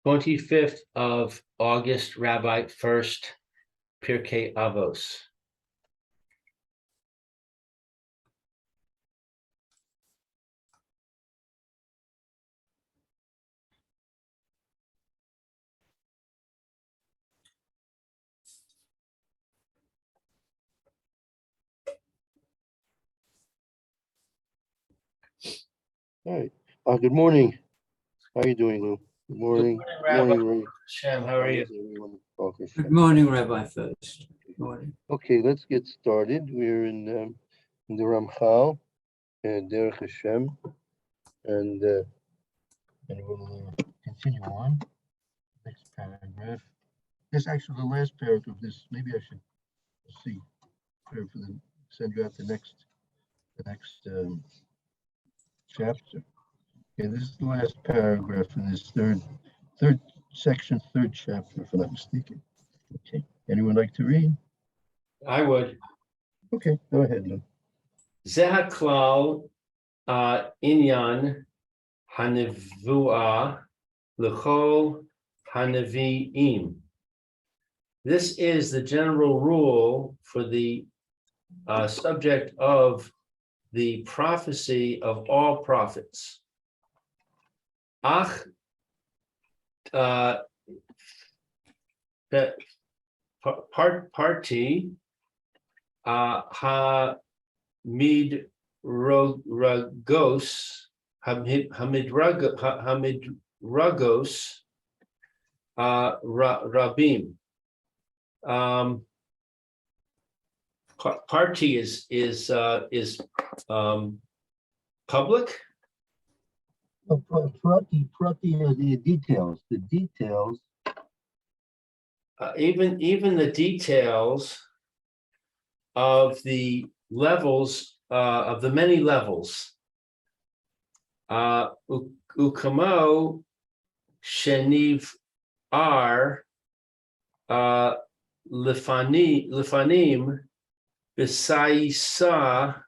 25th of August, Rabbi Furst, Pierke Avos. All right. Good morning. How are you doing, Lou? Good morning. Good morning, Rabbi. Ray. Hashem, how are you? Everyone? Okay, Good morning, Rabbi Furst. Good morning. Okay, let's get started. We're in the Ramchal and derech Hashem, and we'll continue on. Next paragraph. This actually the last paragraph. This maybe I should see for the send you out the next chapter. Okay, this is the last paragraph in this third section, third chapter, if I'm not mistaken. Okay, anyone like to read? I would. Okay, go ahead, Lou. Zehaklal inyan hanevua l'chol hanevi'im. This is the general rule for the subject of the prophecy of all prophets. Ach party ha midragos rabim. Party is public. Prati are the details. The details. Even the details of the levels of the many levels. Ukamo sheniv ar lefanim b'saisa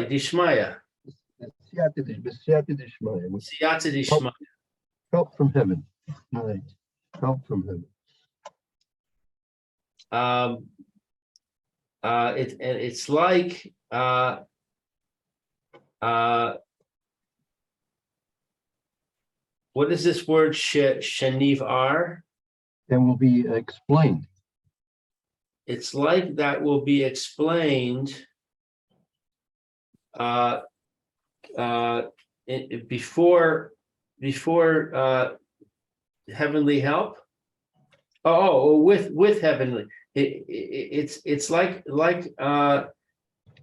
dishmaya. Siyata dishmaya. Help from heaven. All right. Help from heaven. It's like what is this word sheniv ar? That will be explained. It's like that will be explained before heavenly help. With heavenly. It's like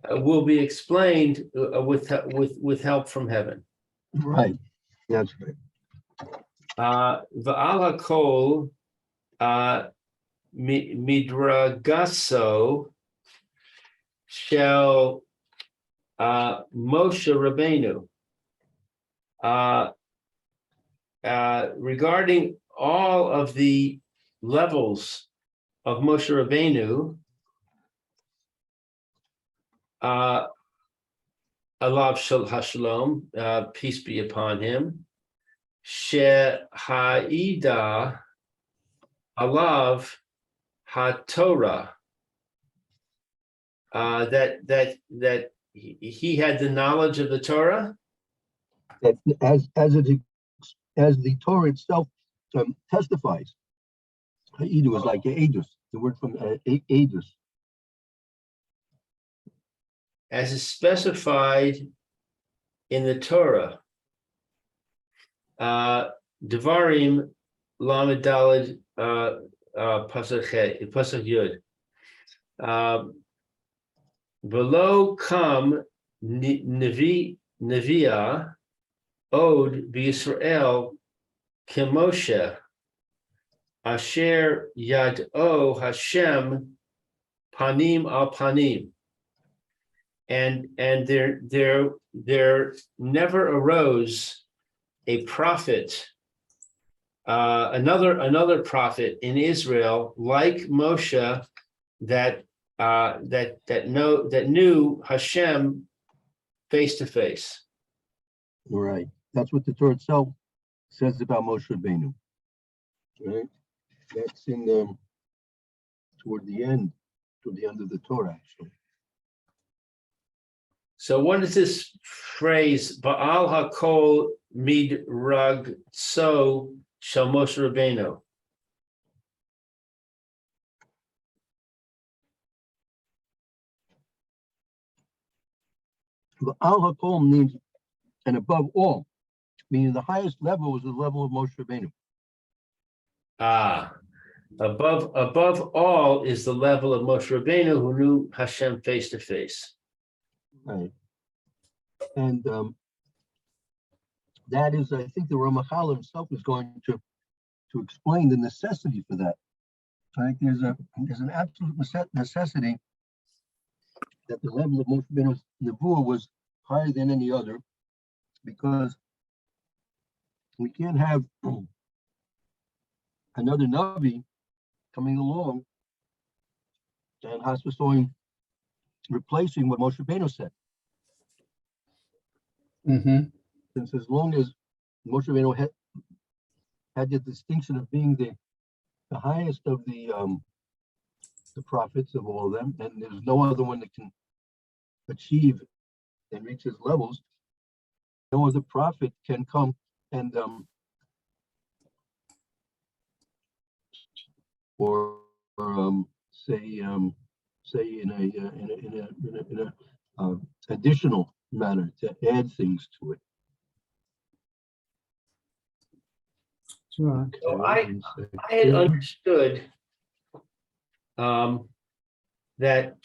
will be explained with help from heaven. Right. That's right. V'al hakol midragaso shel Moshe Rabbeinu. Regarding all of the levels of Moshe Rabbeinu, alav hashalom, peace be upon him, she'ha'ida alav haTorah, that he had the knowledge of the Torah. That as the Torah itself testifies, Ha'ida was like Eidos, the word from Eidos. As is specified in the Torah, Devarim Lamed Daled Pasach Yud. Below come Neviah Od B'Yisrael Kemoshe Asher Yad'o Hashem Panim al Panim. And there never arose a prophet, another prophet in Israel like Moshe that knew Hashem face to face. Right. That's what the Torah itself says about Moshe Rabbeinu. Right. That's in the toward the end of the Torah, actually. So what is this phrase, Baal HaKol Midrag So Shel Moshe Rabbeinu? The Al HaKol means, and above all, meaning the highest level was the level of Moshe Rabbeinu. Above all is the level of Moshe Rabbeinu, who knew Hashem face to face. Right. And that is, I think the ramchal himself is going to explain the necessity for that. Right? There's an absolute necessity that the level of Moshe Rabbeinu's nevuah was higher than any other, because we can't have another Navi coming along and hashem replacing what Moshe Rabbeinu said. Since as long as Moshe Rabbeinu had the distinction of being the highest of the prophets of all of them, and there's no other one that can achieve and reach his levels, no other prophet can come and say in a additional manner to add things to it. Right. So I had understood that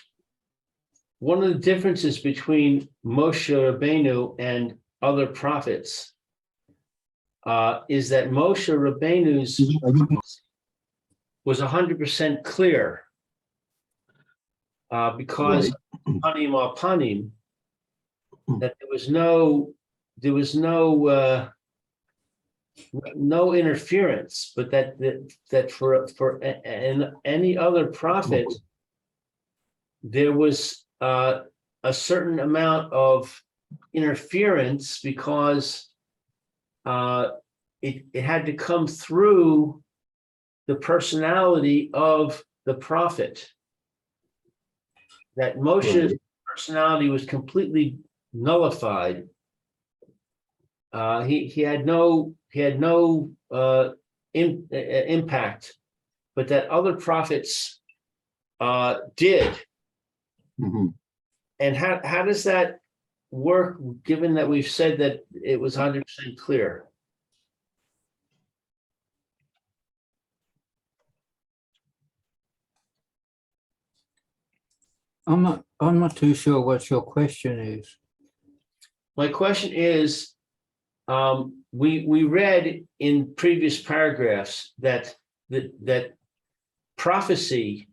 one of the differences between Moshe Rabbeinu and other prophets is that Moshe Rabbeinu's was 100% clear because panim al panim, that there was no interference, but that for any other prophet there was a certain amount of interference because it had to come through the personality of the prophet. That Moshe's personality was completely nullified. He had no impact, but that other prophets did. And how does that work, given that we've said that it was 100% clear? I'm not too sure what your question is. My question is, we read in previous paragraphs that prophecy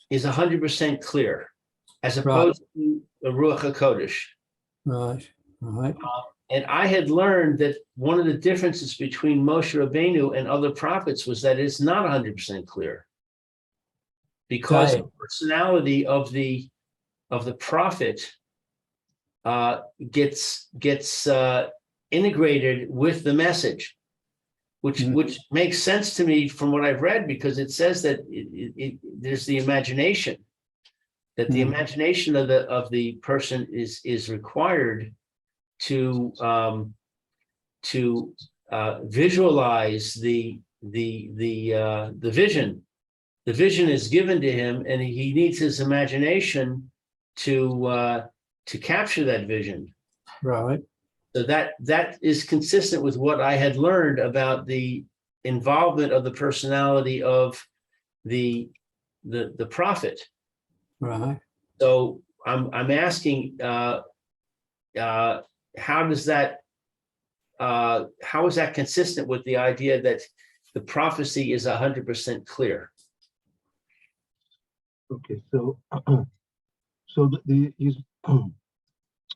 is 100% clear, as opposed to the Ruach HaKodesh. Right. And I had learned that one of the differences between Moshe Rabbeinu and other prophets was that it's not 100% clear, because the personality of the prophet gets integrated with the message, which makes sense to me from what I've read, because it says that there's the imagination, that the imagination of the person is required to visualize the vision. The vision is given to him, and he needs his imagination to capture that vision. Right. So that is consistent with what I had learned about the involvement of the personality of the prophet. Right. So I'm asking, how is that consistent with the idea that the prophecy is 100% clear? Okay, so the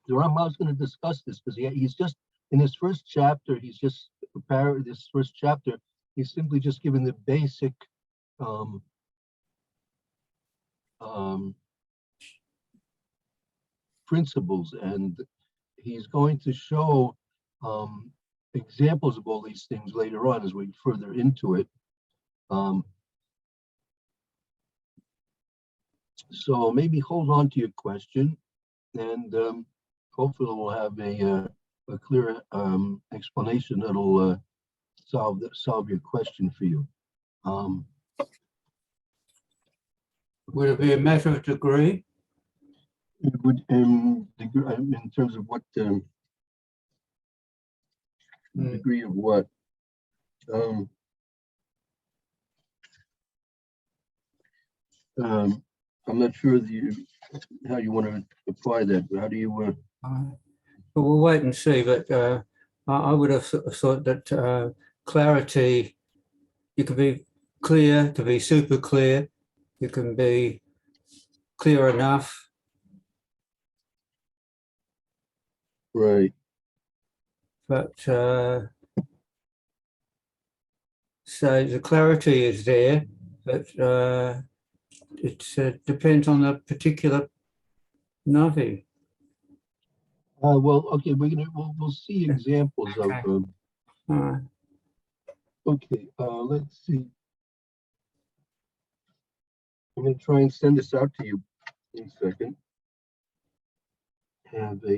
Ramchal is going to discuss this, because he's just in his first chapter. He's just this first chapter. He's simply just given the basic principles, and he's going to show examples of all these things later on as we further into it. So maybe hold on to your question, and hopefully we'll have a clear explanation that'll solve your question for you. Would it be a matter of degree? It would, in terms of what degree of what? I'm not sure how you want to apply that, but how do you But we'll wait and see. But I would have thought that clarity, you can be clear to be super clear. You can be clear enough. right? But so the clarity is there, but it depends on the particular Navi. Well, okay, we'll see examples Okay. of. All right. Okay, let's see. I'm going to try and send this out to you in a second. Have a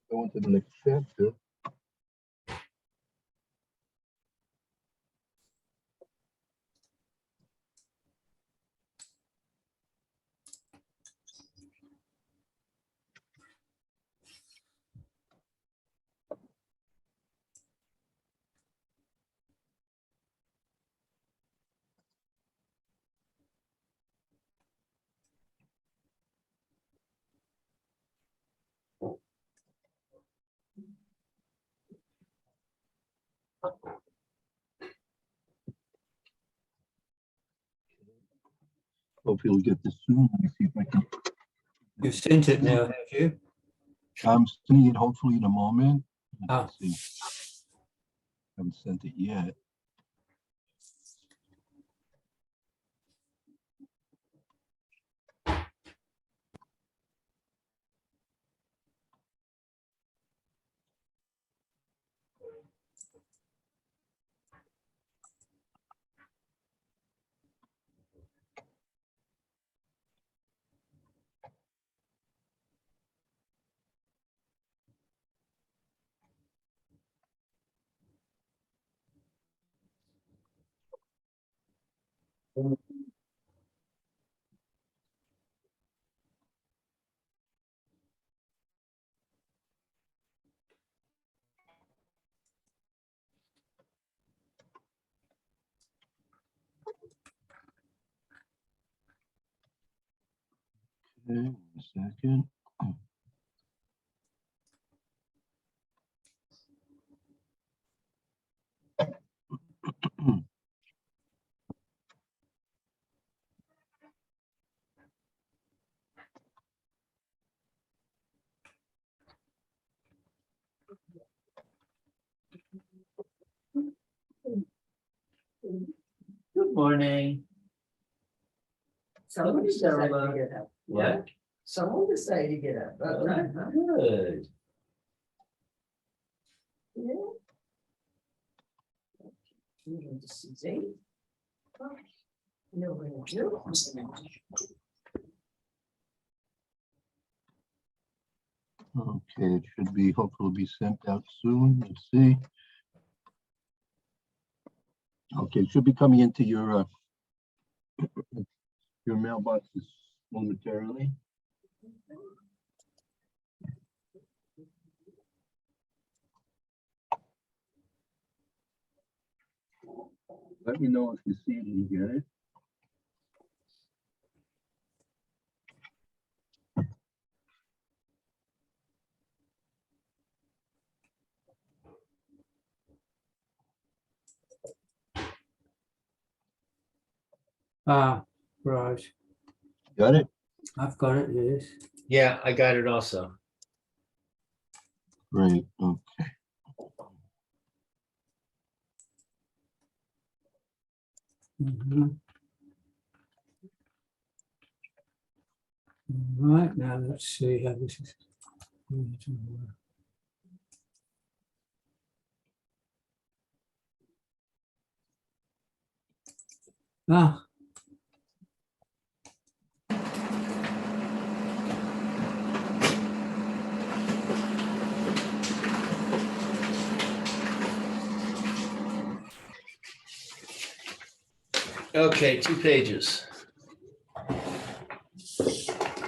go into the next chapter. Hopefully we'll get this soon. Let me see if I can. You've sent it now, have you? I'm sending it hopefully in a moment. Ah. Let's see. Haven't sent it yet. Okay, 1 second. Good morning. Someone decided to get up. What? Someone decided to get up. That's right, huh? Good. Yeah. You need to see. No, no. Okay, it should be hopefully be sent out soon. Let's see. Okay, it should be coming into your mailboxes momentarily. Let me know if you see it and you get it. Ah, right. Got it? I've got it, yes. Yeah, I got it also. Great. Okay. Mhm. Right, now let's see how this is. Ah, Okay, 2 pages.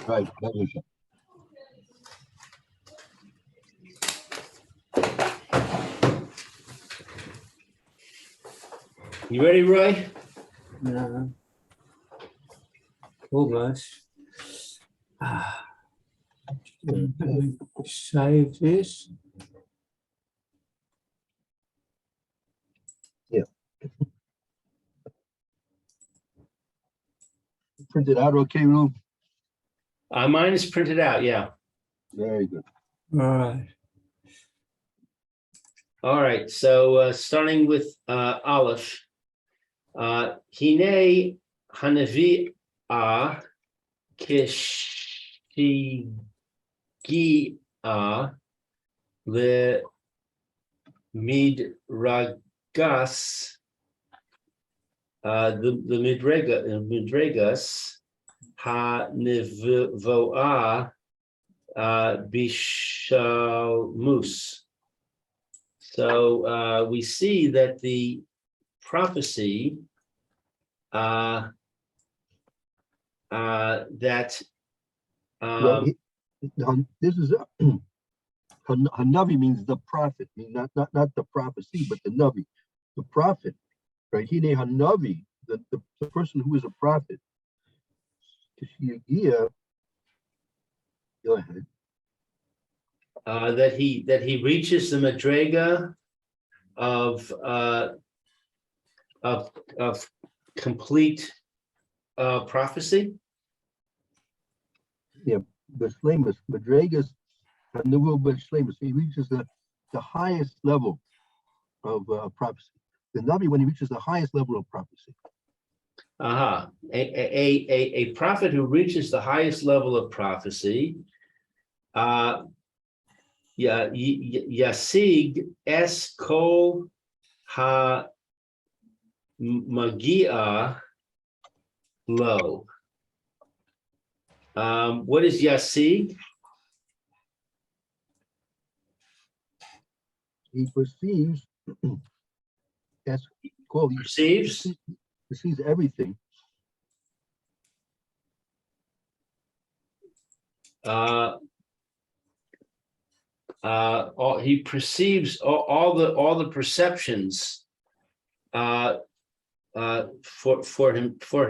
Right. Hashem. You ready, Roy? no. Almost. Ah. Let me save this. Print it out, okay, Lou? Mine is printed out, yeah. Very good. All right. All right, so starting with Aleph. Hine Hanavi Kishigia le Midragas, the Midragas ha Nivoa Bishalmus. So we see that the prophecy that Well, this is Hanavi means the prophet, not the prophecy, but the Navi, the prophet, right? Hine Hanavi, the person who is a prophet. Kishiagia, go ahead. that he reaches the madrega of complete prophecy. Yeah, B'Shlemus, Madregas, Hanuvu B'Shlemus. He reaches the highest level of prophecy. The Navi, when he reaches the highest level of prophecy. A prophet who reaches the highest level of prophecy, Yasig es kol ha magia lo. What is Yasig? He perceives, that's called, he Perceives? perceives everything. He perceives all the perceptions for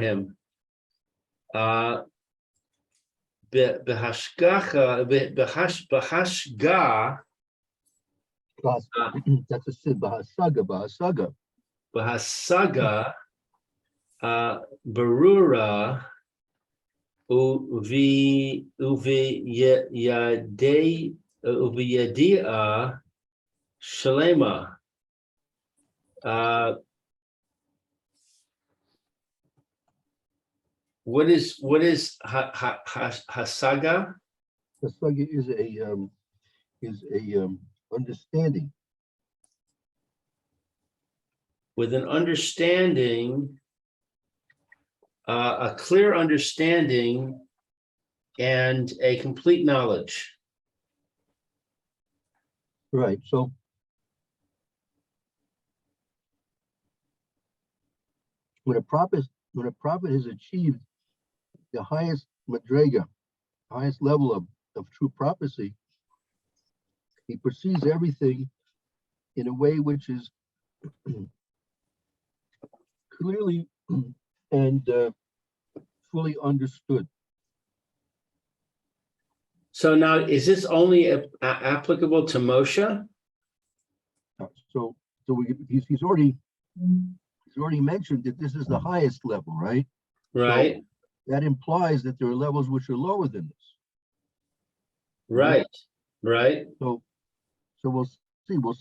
him. Behashga, That's a sin, Bahasaga. Bahasaga, Barura, Uviyadia Shalema. What is Hasaga? Hasaga is a understanding. With an understanding, a clear understanding, and a complete knowledge. Right. So when a prophet has achieved the highest madrega, highest level of true prophecy, he perceives everything in a way which is clearly and fully understood. So now, is this only applicable to Moshe? So he's already mentioned that this is the highest level, right? Right, So that implies that there are levels which are lower than this. right, right. So we'll see what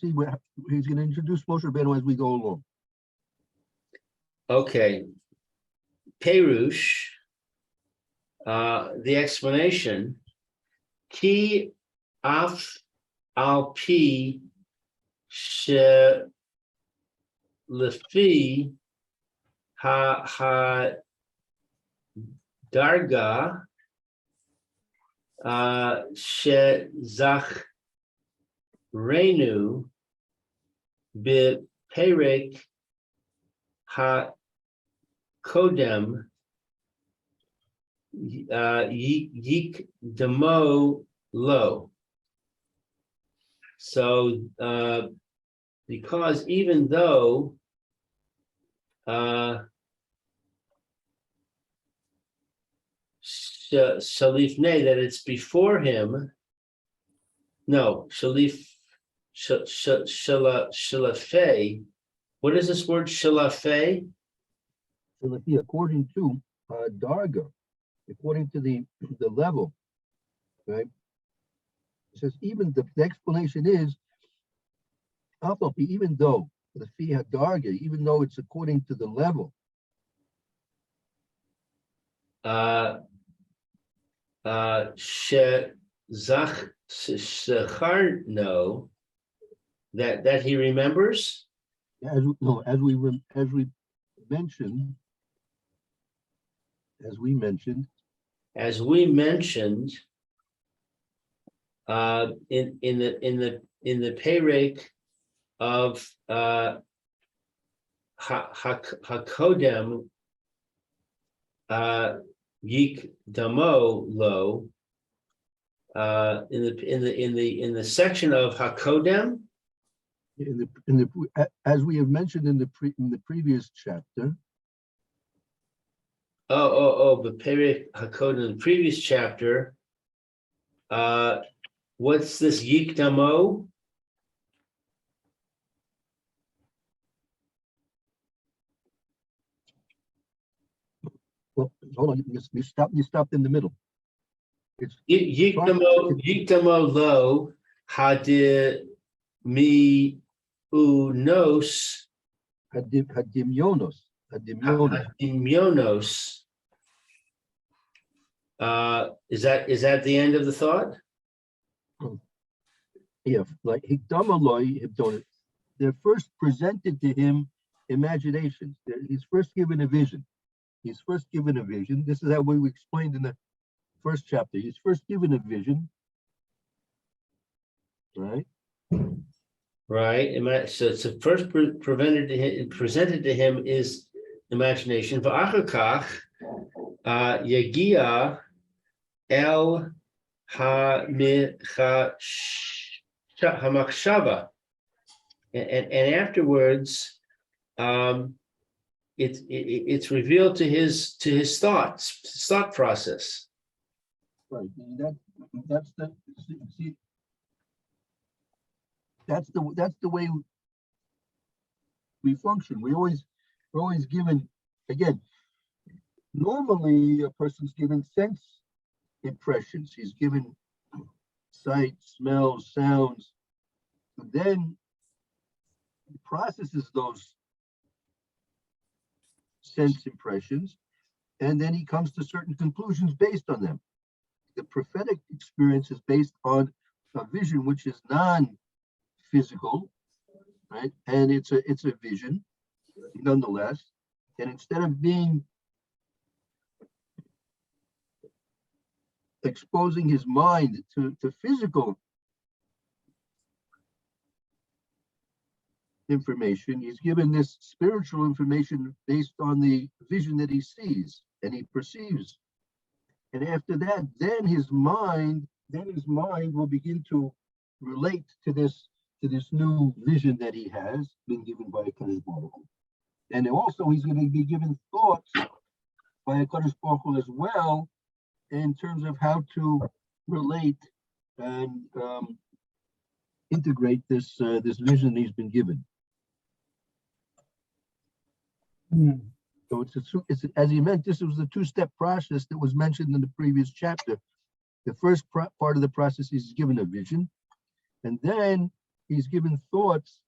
he's going to introduce Moshe Rabbeinu as we go along. Okay. Perush, the explanation, Ki af al pi she lefi ha darga she zach renu be perek ha kodem yik demo lo. So because even though Shalif ne, that it's before him, no, Shalif Shalafei. What is this word Shalafei? According to Darga, according to the level, right? It says even the explanation is even though the fee Darga, even though it's according to the level. Zach no, that he remembers. As we mentioned, in the perek of hakodem yik damo lo, in the section of hakodem, as we have mentioned in the previous chapter. The perek hakodem, the previous chapter. What's this yik damo? Well, hold on. You stopped in the middle. It's Yik damo lo hadi mi unos hadimyonos. Is that the end of the thought? Yeah, like hikdamaloi hibdonis. They're first presented to him imaginations. He's first given a vision. This is how we explained in the first chapter. He's first given a vision, right? Right. So it's the first presented to him is imagination. V'achar kach yagia el hamachshava, and afterwards, it's revealed to his thought process. Right. And that's the way we function. We're always given, again, normally a person's given sense impressions. He's given sight, smell, sounds. And then he processes those sense impressions, and then he comes to certain conclusions based on them. The prophetic experience is based on a vision which is non-physical, right? And it's a vision, nonetheless. And instead of exposing his mind to physical information, he's given this spiritual information based on the vision that he sees and he perceives. And after that, then his mind will begin to relate to this new vision that he has been given by HaKadosh Baruch Hu. And also he's going to be given thoughts by HaKadosh Baruch Hu as well in terms of how to relate and integrate this vision he's been given. So it's as he meant, this was the two-step process that was mentioned in the previous chapter. The first part of the process is given a vision, and then he's given thoughts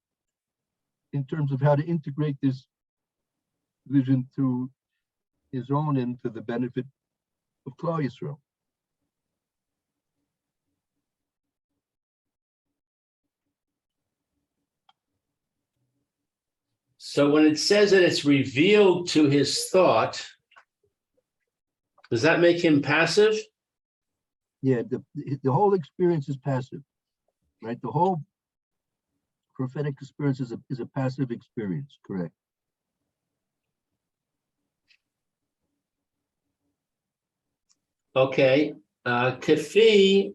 in terms of how to integrate this vision through his own and to the benefit of Klal Yisrael. So when it says that it's revealed to his thought, does that make him passive? Yeah, the whole experience is passive, right? The whole prophetic experience is a passive experience, correct? Okay. Kefi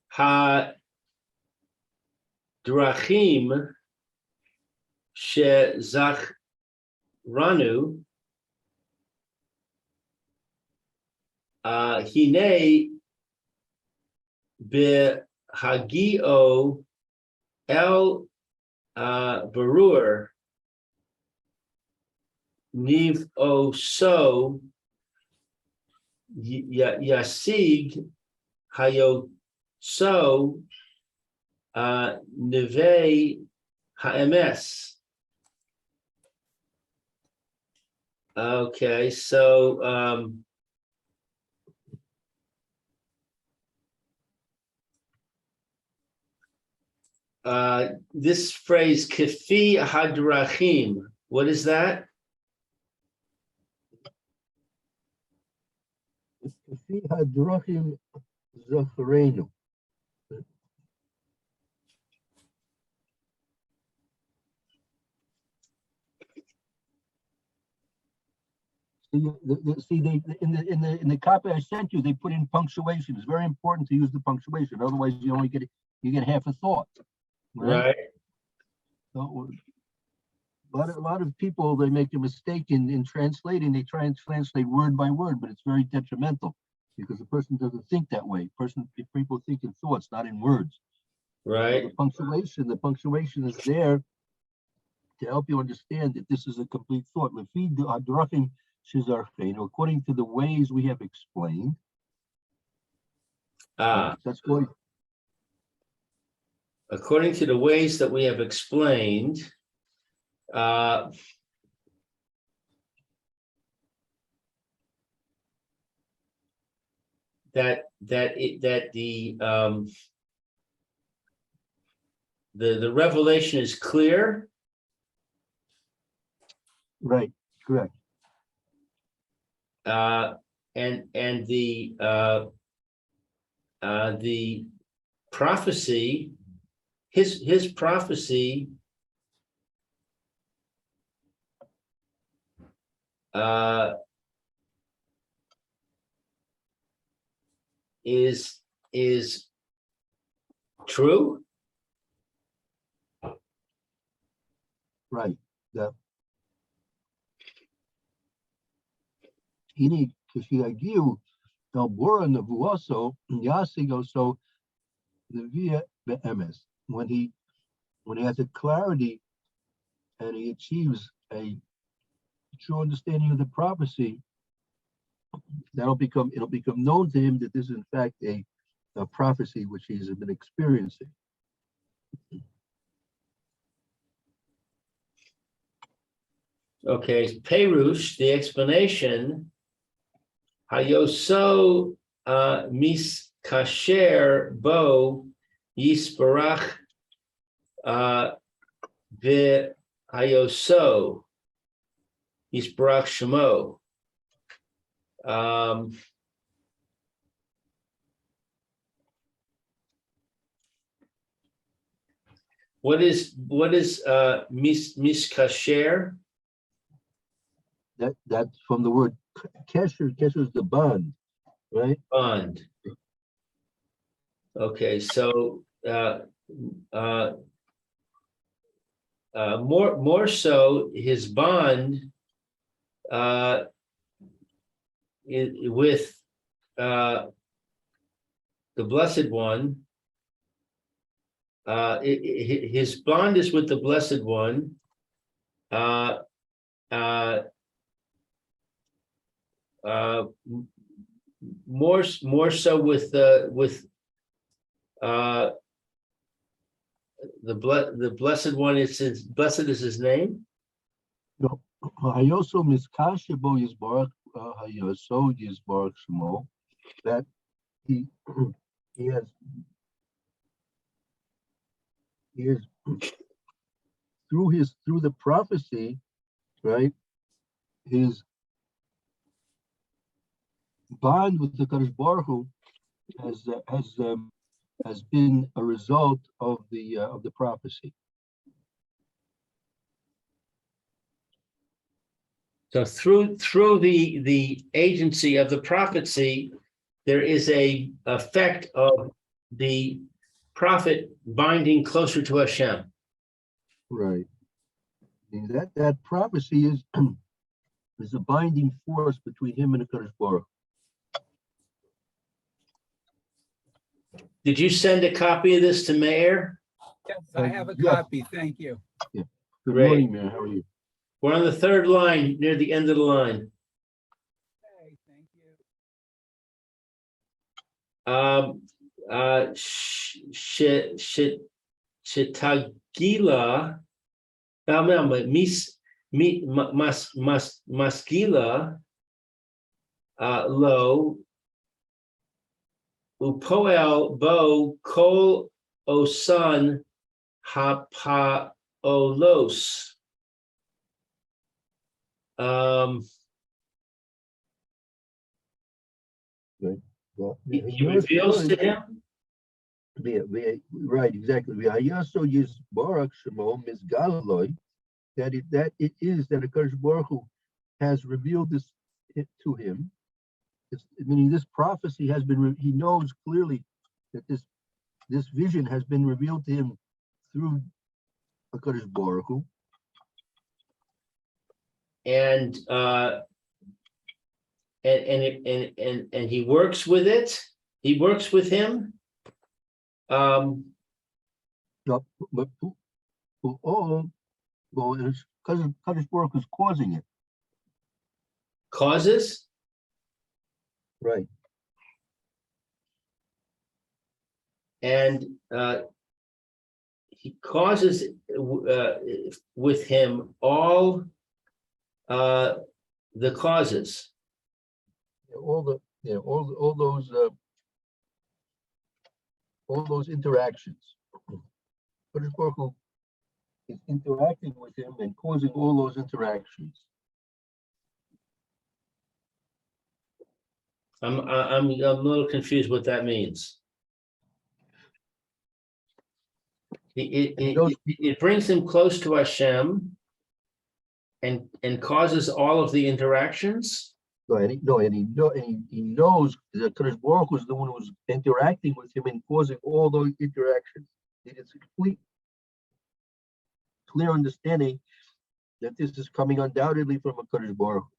ha-drachim shezachranu hine behagio el berur niv o so yasig hayo so neve haemes. Okay, so this phrase kefi hadrachim, what is that? Kefi hadrachim zachrenu. See, they in the copy I sent you, they put in punctuation. It's very important to use the punctuation. Otherwise, you get half a thought. Right. So, a lot of people, they make a mistake in translating. They try and translate word by word, but it's very detrimental because the person doesn't think that way. People think in thoughts, not in words. Right. So the punctuation is there to help you understand that this is a complete thought. According to the ways we have explained. That's going. According to the ways that we have explained, that the revelation is clear. Right, correct. And the prophecy, his prophecy is true. Right. Ini kishiagiu dalbora nevuaso yasigoso nevia beemes. When he has a clarity and he achieves a true understanding of the prophecy, it'll become known to him that this is in fact a prophecy which he's been experiencing. Okay, Perush, the explanation. Hayoso mis kasher bo yisparach ve hayoso yisparach shemo. What is miskasher? That's from the word kesher. Kesher is the bond, right? Bond. Okay, so more so his bond with the Blessed One. His bond is with the Blessed One. More so with the Blessed One. Blessed is his name. No, Hayoso miskashebo yisbarach hayoso yisbarach shemo. That he has through the prophecy right? His bond with the Kadosh Baruch Hu has been a result of the prophecy. So through the agency of the prophecy, there is a effect of the prophet binding closer to Hashem. Right. And that prophecy is is a binding force between him and the Kadosh Baruch Hu. Did you send a copy of this to Meir? Yes, I have a Yeah. copy. Thank you. Good Great. morning, man. How are you? We're on the third line, near the end of the line. Okay, thank you. Shitagila, maskila, lo, upoel bo kol osan hapaolos. Well, He reveals to him. right, exactly. V'hayaso yisbarach shemo mizgaloi, that it is that the Kadosh Baruch Hu has revealed this to him. Meaning this prophecy has been, he knows clearly that this vision has been revealed to him through the Kadosh Baruch Hu. And he works with it. He works with him. No, but all, well, it's because Kadosh Baruch Hu is causing it. Causes. Right. And he causes with him all the causes. All those interactions. Kadosh Baruch Hu is interacting with him and causing all those interactions. I'm a little confused what that means. It brings him close to Hashem and causes all of the interactions. And he knows that Kadosh Baruch Hu is the one who's interacting with him and causing all those interactions. It's a complete, clear understanding that this is coming undoubtedly from a Kadosh Baruch Hu.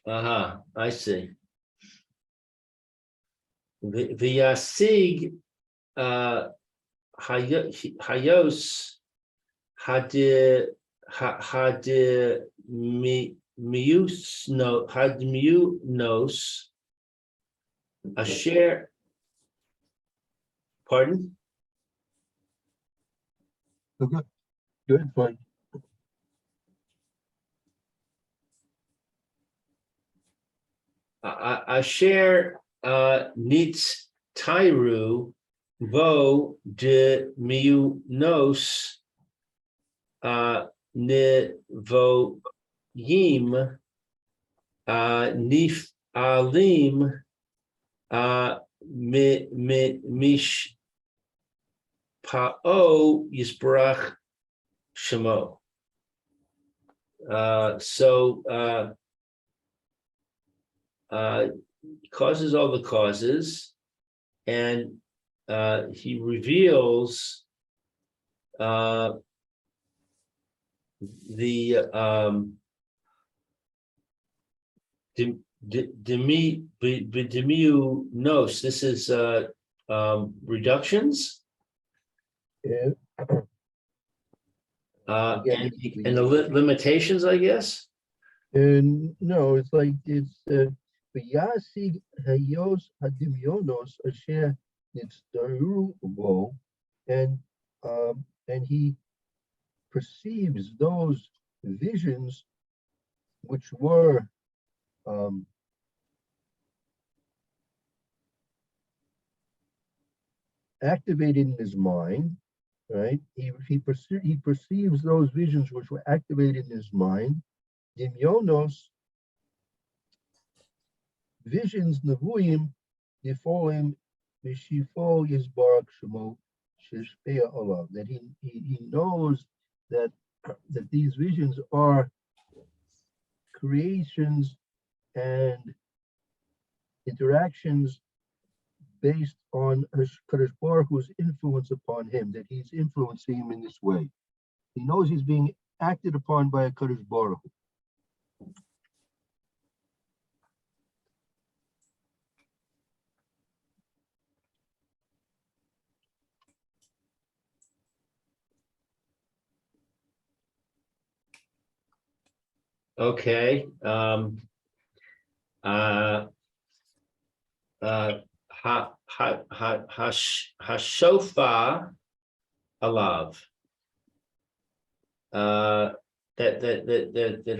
I see. The Yasig Hayos had miunos asher. Pardon? Okay, good, fine. Asher nitz tyru vo de miunos nevo yim nif alim mish pa'o yisbrach shemo. Causes all the causes, and he reveals the demiu nos. This is reductions. Yeah. And the limitations, I guess. And no, it's like it's V'yasig hayos hadimyonos asher nitzdaru bo, and he perceives those visions which were activated in his mind, right? He perceives those visions which were activated in his mind. Dimyonos, visions, nevuim, nifolim, mishifo yisbarak shemo, sheshpea olav. That he knows that these visions are creations and interactions based on Kadosh Baruch Hu's influence upon him, that he's influencing him in this way. He knows he's being acted upon by a Kadosh Baruch Hu. Okay. Hashofa alav. That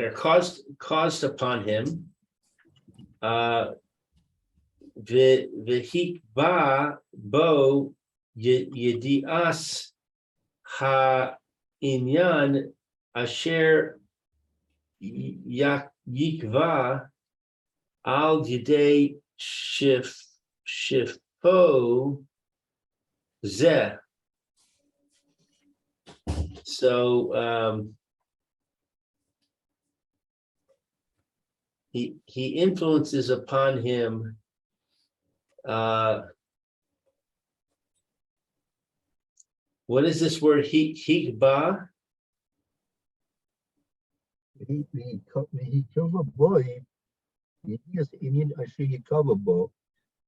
are caused upon him. V'hikba bo yedias ha'inyan asher yikva al yidei shifo zeh. So he influences upon him what is this word? Hikba?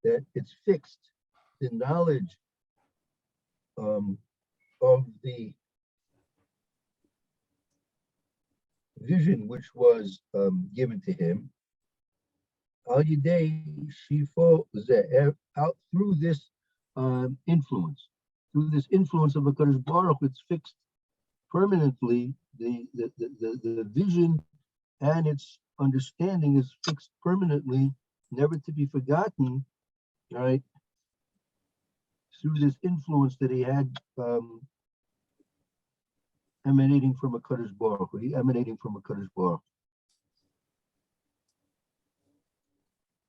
That it's fixed, the knowledge of the vision which was given to him. Al Yidei Shifo Zeh, out through this influence, of a Kadosh Baruch, it's fixed permanently. The vision and its understanding is fixed permanently, never to be forgotten, right? Through this influence that he had emanating from a Kadosh Baruch Hu,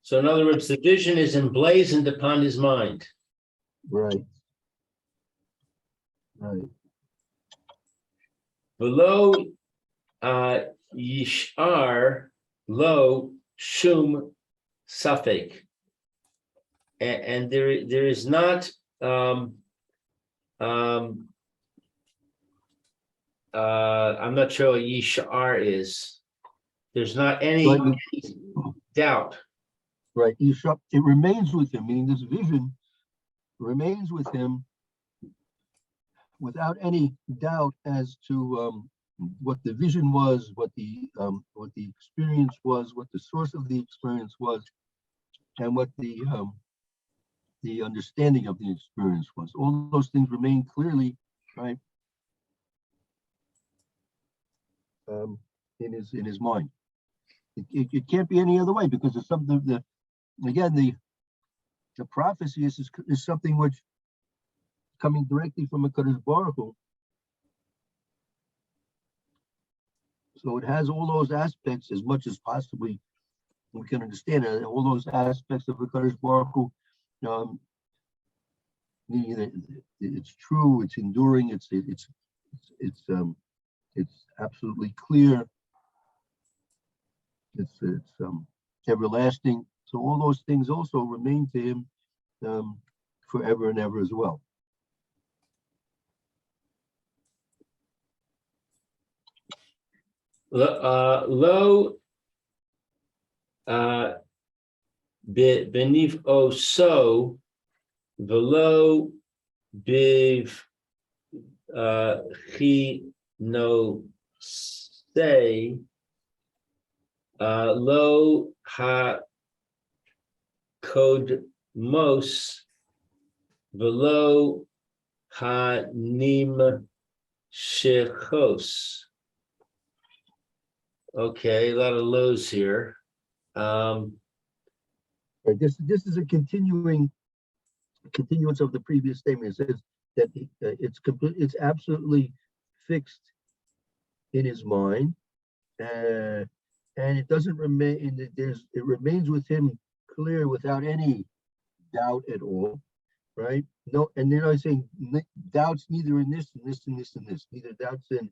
So in other words, the vision is emblazoned upon his mind. Right. Below yishar lo shum safek, and there is not I'm not sure what yishar is. There's not any doubt. Right. It remains with him, meaning this vision remains with him without any doubt as to what the vision was, what the experience was, what the source of the experience was, and what the understanding of the experience was. All those things remain clearly, right, in his mind. It can't be any other way, because it's something that, again, the prophecy is something which coming directly from a Kadosh Baruch Hu. So it has all those aspects, as much as possibly we can understand it, all those aspects of a Kadosh Baruch Hu. It's true, it's enduring, it's absolutely clear, it's everlasting. So all those things also remain to him forever and ever as well. Lo benif oso velo biv chi no say lo ha kod mos velo ha nim shechos. Okay, a lot of lows here. Right, this is a continuance of the previous statement. It says that it's complete, it's absolutely fixed in his mind, and it doesn't remain. It remains with him clear without any doubt at all, right? No, and then I'm saying doubts neither in this and this and this and this. Neither doubts in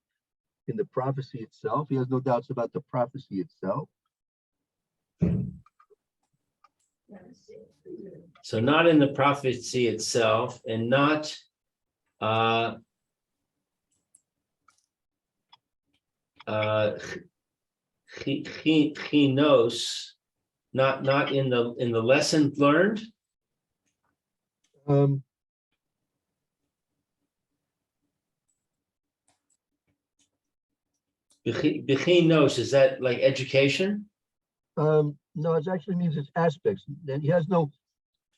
the prophecy itself. He has no doubts about the prophecy itself. So not in the prophecy itself, and not chinos, not in the lesson learned. Bechinos, is that like education? No, it actually means its aspects. That he has no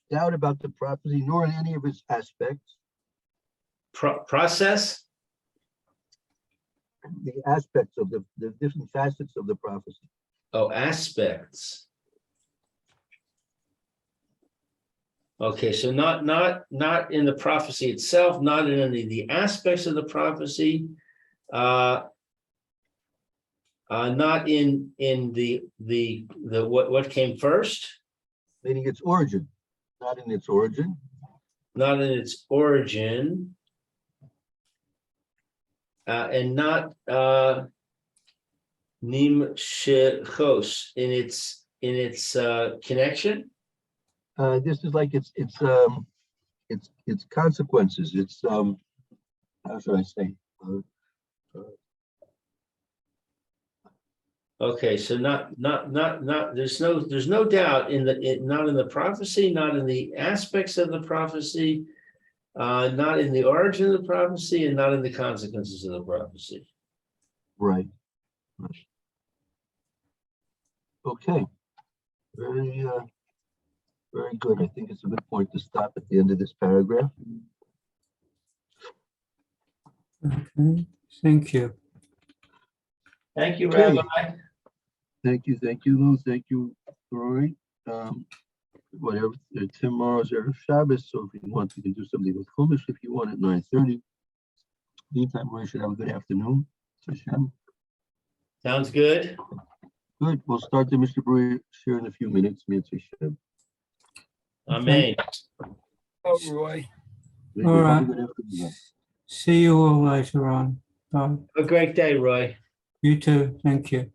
doubt about the prophecy, nor in any of its aspects. Process? The aspects of the different facets of the prophecy. Oh, aspects. Okay, so not in the prophecy itself, not in any of the aspects of the prophecy, not in the what came first, Meaning its origin, not in its origin. not in its origin, and not nim shechos in its connection. This is like its consequences. It's how should I say? Okay, so not there's no doubt not in the prophecy, not in the aspects of the prophecy, not in the origin of the prophecy, and not in the consequences of the prophecy. Right. Okay. Very good. I think it's a good point to stop at the end of this paragraph. Okay, thank you. Thank you, Okay. Rabbi. Thank you, Lou. Thank you, Roy. Whatever. Tomorrow's Erev Shabbos, so if you want, you can do something with Chumash if you want at 9:30. Meantime, Roy should have a good afternoon. Hashem. Sounds good. Good. We'll start the Mr. Brewer share in a few minutes. Mitzvah Hashem. Amen. Oh, Roy. All right. Have a good afternoon. See you all later on. Bye. Have a great day, Roy. You too. Thank you.